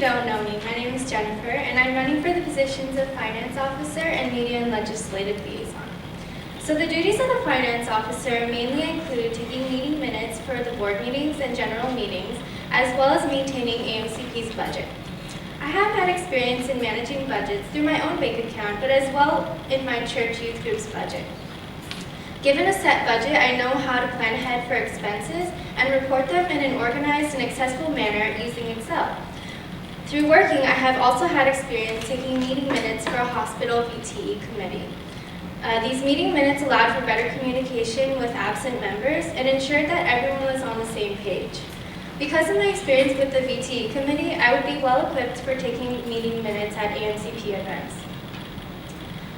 don't know me, my name is Jennifer, and I'm running for the positions of Finance Officer and Media and Legislative Liaison. So the duties of the Finance Officer mainly include taking meeting minutes for the board meetings and general meetings, as well as maintaining AMCP's budget. I have had experience in managing budgets through my own bank account, but as well in my church youth group's budget. Given a set budget, I know how to plan ahead for expenses and report them in an organized and accessible manner using Excel. Through working, I have also had experience taking meeting minutes for a hospital VTE committee. These meeting minutes allowed for better communication with absent members and ensured that everyone was on the same page. Because of my experience with the VTE committee, I would be well equipped for taking meeting minutes at AMCP events.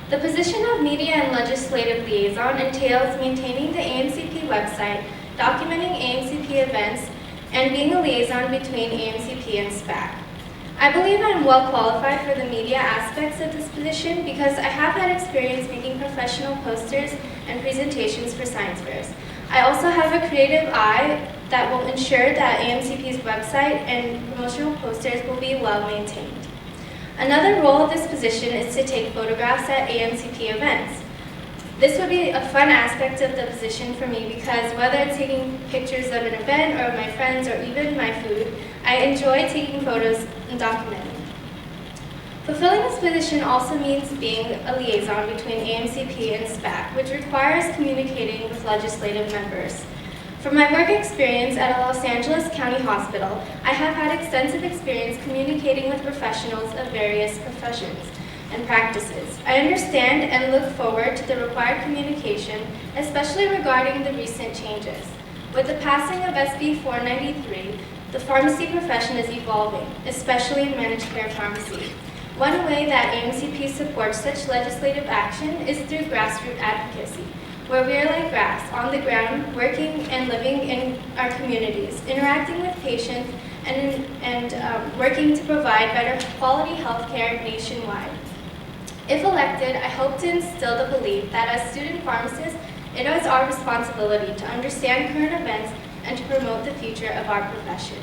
The position of Media and Legislative Liaison entails maintaining the AMCP website, documenting AMCP events, and being a liaison between AMCP and SPAC. I believe I am well qualified for the media aspects of this position because I have had experience making professional posters and presentations for science fairs. I also have a creative eye that will ensure that AMCP's website and promotional posters will be well maintained. Another role of this position is to take photographs at AMCP events. This would be a fun aspect of the position for me because whether it's taking pictures of an event or of my friends or even my food, I enjoy taking photos and documenting. Fulfilling this position also means being a liaison between AMCP and SPAC, which requires communicating with legislative members. From my work experience at a Los Angeles County hospital, I have had extensive experience communicating with professionals of various professions and practices. I understand and look forward to the required communication, especially regarding the recent changes. With the passing of SB 493, the pharmacy profession is evolving, especially in managed care pharmacy. One way that AMCP supports such legislative action is through grassroots advocacy, where we are like grass, on the ground, working and living in our communities, interacting with patients, and working to provide better quality health care nationwide. If elected, I hope to instill the belief that as student pharmacists, it is our responsibility to understand current events and to promote the future of our profession.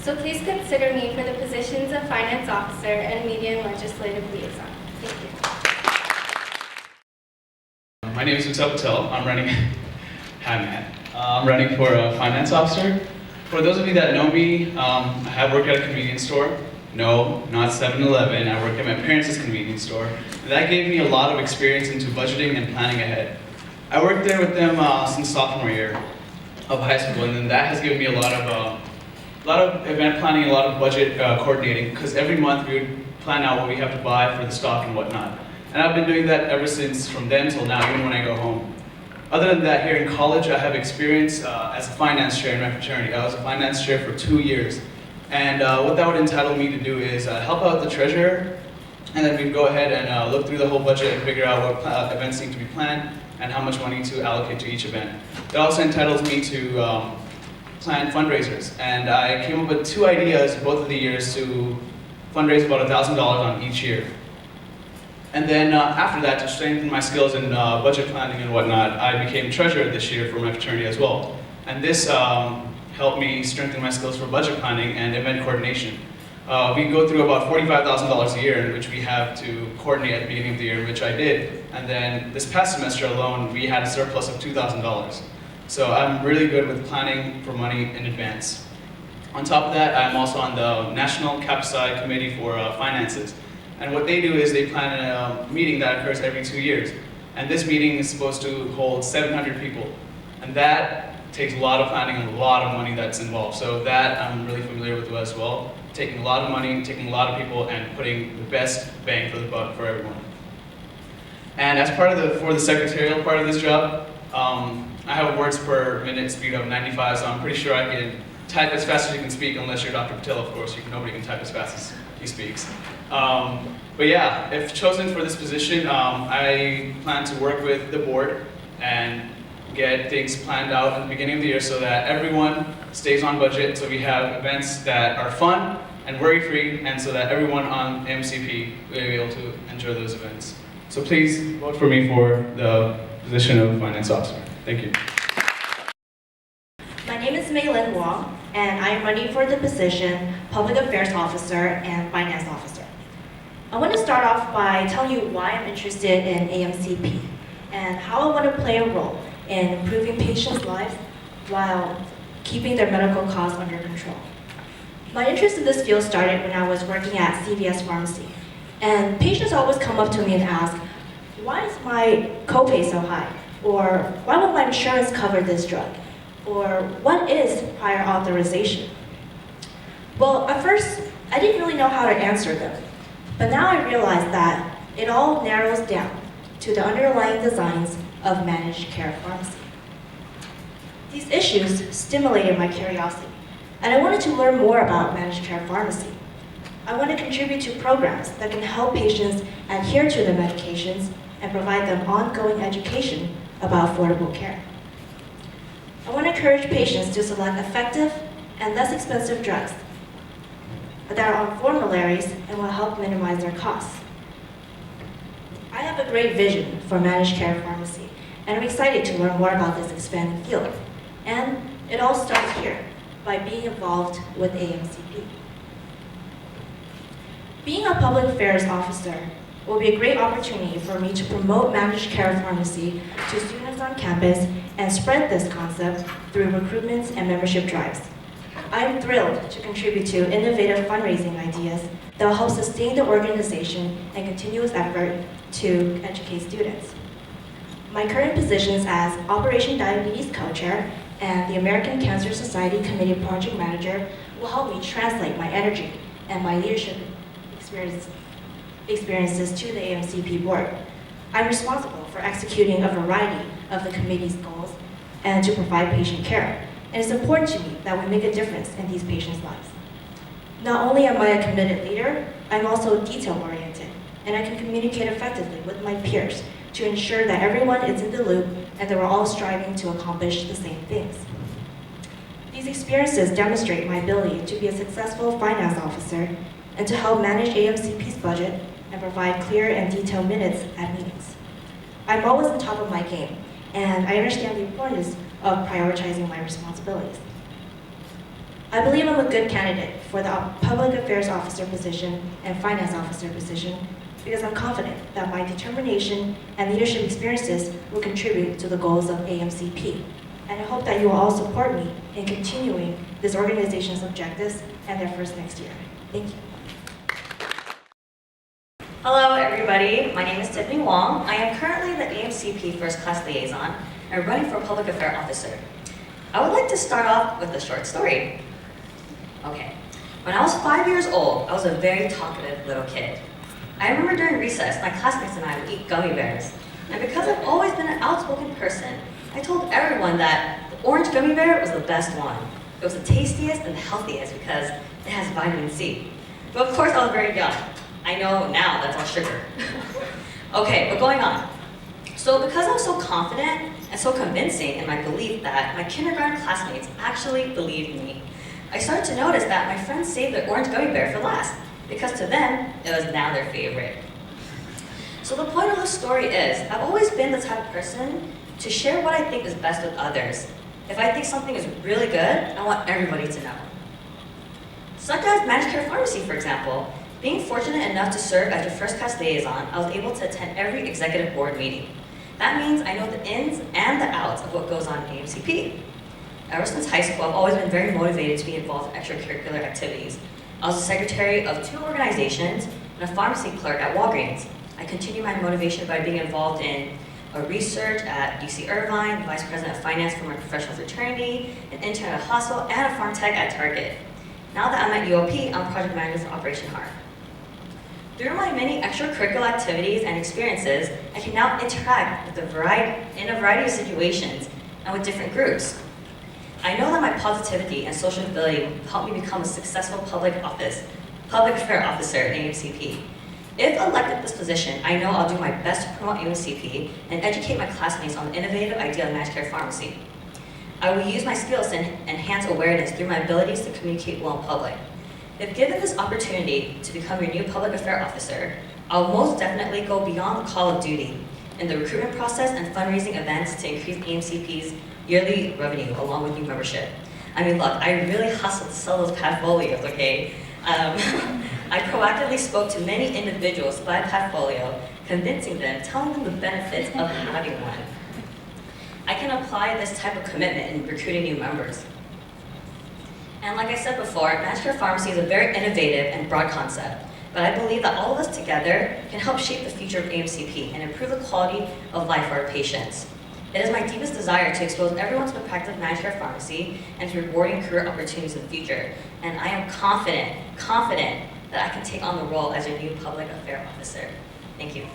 So please consider me for the positions of Finance Officer and Media and Legislative Liaison. Thank you. My name is Utsav Patel. I'm running. Hi, Matt. I'm running for Finance Officer. For those of you that know me, I have worked at a convenience store. No, not 7-Eleven. I worked at my parents' convenience store. And that gave me a lot of experience into budgeting and planning ahead. I worked there with them since sophomore year of high school, and then that has given me a lot of event planning, a lot of budget coordinating, because every month we would plan out what we have to buy for the stock and whatnot. And I've been doing that ever since, from then till now, even when I go home. Other than that, here in college, I have experience as a finance chair in my fraternity. I was a finance chair for 2 years. And what that would entitle me to do is help out the treasurer, and then we'd go ahead and look through the whole budget and figure out what events need to be planned and how much money to allocate to each event. It also entitles me to plan fundraisers. And I came up with 2 ideas both of the years to fundraise about $1,000 on each year. And then after that, to strengthen my skills in budget planning and whatnot, I became treasurer this year for my fraternity as well. And this helped me strengthen my skills for budget planning and event coordination. We go through about $45,000 a year in which we have to coordinate at the beginning of the year, which I did. And then this past semester alone, we had a surplus of $2,000. So I'm really good with planning for money in advance. On top of that, I'm also on the National CAPSI Committee for Finances. And what they do is they plan a meeting that occurs every 2 years. And this meeting is supposed to hold 700 people. And that takes a lot of planning and a lot of money that's involved. So that I'm really familiar with as well. Taking a lot of money, taking a lot of people, and putting the best bang for the buck for everyone. And as part of for the secretarial part of this job, I have a words per minute speed of 95, so I'm pretty sure I can type as fast as you can speak, unless you're Dr. Patel, of course. Nobody can type as fast as he speaks. But yeah, if chosen for this position, I plan to work with the board and get things planned out at the beginning of the year so that everyone stays on budget, so we have events that are fun and worry-free, and so that everyone on AMCP will be able to enjoy those events. So please vote for me for the position of Finance Officer. Thank you. My name is Meilin Wong. and I am running for the position Public Affairs Officer and Finance Officer. I want to start off by telling you why I'm interested in AMCP and how I want to play a role in improving patients' lives while keeping their medical costs under control. My interest in this field started when I was working at CVS Pharmacy, and patients always come up to me and ask, why is my copay so high? Or why won't my insurance cover this drug? Or what is prior authorization? Well, at first, I didn't really know how to answer them, but now I realize that it all narrows down to the underlying designs of managed care pharmacy. These issues stimulated my curiosity, and I wanted to learn more about managed care pharmacy. I want to contribute to programs that can help patients adhere to their medications and provide them ongoing education about affordable care. I want to encourage patients to select effective and less expensive drugs that are on formularies and will help minimize their costs. I have a great vision for managed care pharmacy, and I'm excited to learn more about this expanding field. And it all starts here, by being involved with AMCP. Being a public affairs officer will be a great opportunity for me to promote managed care pharmacy to students on campus and spread this concept through recruitments and membership drives. I am thrilled to contribute to innovative fundraising ideas that will help sustain the organization and continuous effort to educate students. My current positions as Operation Diabetes Co-Chair and the American Cancer Society Committee Project Manager will help me translate my energy and my leadership experiences to the AMCP board. I'm responsible for executing a variety of the committee's goals and to provide patient care. And it's important to me that we make a difference in these patients' lives. Not only am I a committed leader, I'm also detail-oriented, and I can communicate effectively with my peers to ensure that everyone is in the loop and that we're all striving to accomplish the same things. These experiences demonstrate my ability to be a successful finance officer and to help manage AMCP's budget and provide clear and detailed minutes at meetings. I'm always on top of my game, and I understand the importance of prioritizing my responsibilities. I believe I'm a good candidate for the Public Affairs Officer position and Finance Officer position because I'm confident that my determination and leadership experiences will contribute to the goals of AMCP. And I hope that you will all support me in continuing this organization's objectives and efforts next year. Thank you. Hello everybody, my name is Tiffany Wong. I am currently the AMCP First Class Liaison and running for Public Affairs Officer. I would like to start off with a short story. Okay, when I was 5 years old, I was a very talkative little kid. I remember during recess, my classmates and I would eat gummy bears. And because I've always been an outspoken person, I told everyone that the orange gummy bear was the best one. It was the tastiest and healthiest because it has vitamin C. But of course I was very young. I know now that's all sugar. Okay, but going on. So because I was so confident and so convincing in my belief that my kindergarten classmates actually believed me, I started to notice that my friends saved the orange gummy bear for last, because to them, it was now their favorite. So the point of the story is, I've always been the type of person to share what I think is best with others. If I think something is really good, I want everybody to know. Such as managed care pharmacy, for example. Being fortunate enough to serve as your first class liaison, I was able to attend every executive board meeting. That means I know the ins and the outs of what goes on in AMCP. Ever since high school, I've always been very motivated to be involved in extracurricular activities. I was the secretary of 2 organizations and a pharmacy clerk at Walgreens. I continue my motivation by being involved in a research at UC Irvine, vice president of finance for my professional fraternity, an intern at a hospital, and a farm tech at Target. Now that I'm at UOP, I'm project manager for Operation Heart. Through my many extracurricular activities and experiences, I can now interact with in a variety of situations and with different groups. I know that my positivity and social ability will help me become a successful public affairs officer at AMCP. If elected this position, I know I'll do my best to promote AMCP and educate my classmates on the innovative idea of managed care pharmacy. I will use my skills to enhance awareness through my abilities to communicate well in public. If given this opportunity to become your new public affairs officer, I'll most definitely go beyond the call of duty in the recruitment process and fundraising events to increase AMCP's yearly revenue along with new membership. I mean, look, I really hustled to sell those Padfolios, okay? I proactively spoke to many individuals to buy a Padfolio, convincing them, telling them the benefits of having one. I can apply this type of commitment in recruiting new members. And like I said before, managed care pharmacy is a very innovative and broad concept, but I believe that all of us together can help shape the future of AMCP and improve the quality of life for our patients. It is my deepest desire to expose everyone to the practice of managed care pharmacy and to rewarding career opportunities in the future. And I am confident that I can take on the role as your new public affairs officer. Thank you.